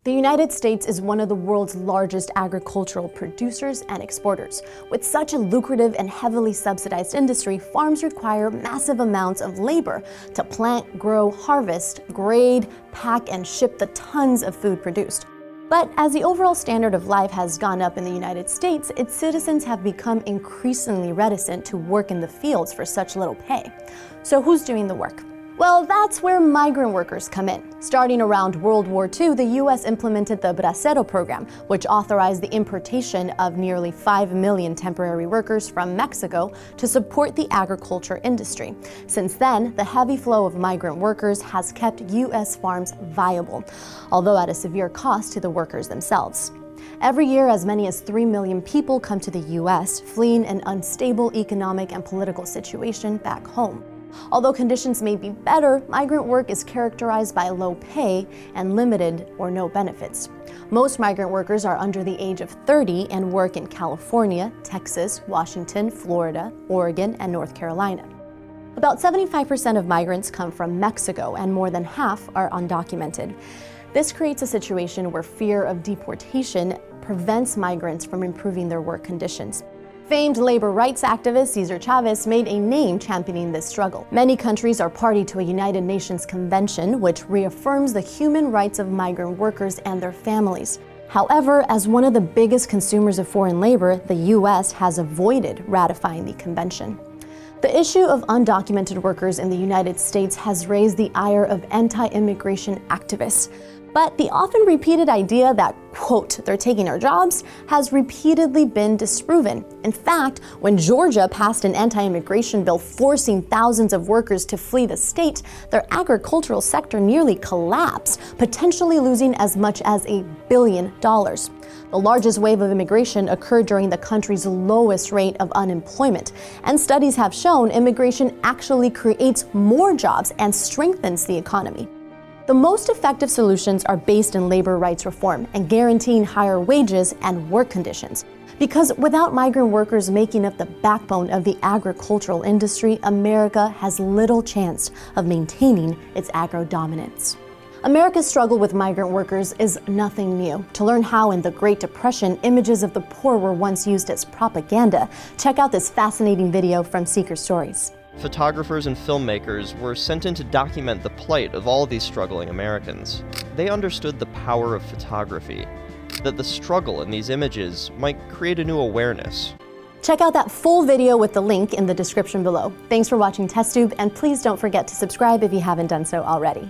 The United States is one of the world's largest agricultural producers and exporters. With such a lucrative and heavily subsidized industry, farms require massive amounts of labor to plant, grow, harvest, grade, pack, and ship the tons of food produced. But as the overall standard of life has gone up in the United States, its citizens have become increasingly reticent to work in the fields for such little pay. So who's doing the work? Well, that's where migrant workers come in. Starting around World War II, the U.S. implemented the Bracero program, which authorized the importation of nearly 5 million temporary workers from Mexico to support the agriculture industry. Since then, the heavy flow of migrant workers has kept U.S. farms viable, although at a severe cost to the workers themselves. Every year, as many as 3 million people come to the U.S., fleeing an unstable economic and political situation back home. Although conditions may be better, migrant work is characterized by low pay and limited or no benefits. Most migrant workers are under the age of 30 and work in California, Texas, Washington, Florida, Oregon, and North Carolina. About 75% of migrants come from Mexico, and more than half are undocumented. This creates a situation where fear of deportation prevents migrants from improving their work conditions. Famed labor rights activist Cesar Chavez made a name championing this struggle. Many countries are party to a United Nations Convention which reaffirms the human rights of migrant workers and their families. However, as one of the biggest consumers of foreign labor, the U.S. has avoided ratifying the convention. The issue of undocumented workers in the United States has raised the ire of anti-immigration activists. But the often repeated idea that, quote, they're taking our jobs has repeatedly been disproven. In fact, when Georgia passed an anti-immigration bill forcing thousands of workers to flee the state, their agricultural sector nearly collapsed, potentially losing as much as $1 billion. The largest wave of immigration occurred during the country's lowest rate of unemployment, and studies have shown immigration actually creates more jobs and strengthens the economy. The most effective solutions are based in labor rights reform and guaranteeing higher wages and work conditions. Because without migrant workers making up the backbone of the agricultural industry, America has little chance of maintaining its agro-dominance. America's struggle with migrant workers is nothing new. To learn how in the Great Depression, images of the poor were once used as propaganda, check out this fascinating video from Seeker Stories. Photographers and filmmakers were sent in to document the plight of all these struggling Americans. They understood the power of photography, that the struggle in these images might create a new awareness. Check out that full video with the link in the description below. Thanks for watching TestTube, and please don't forget to subscribe if you haven't done so already.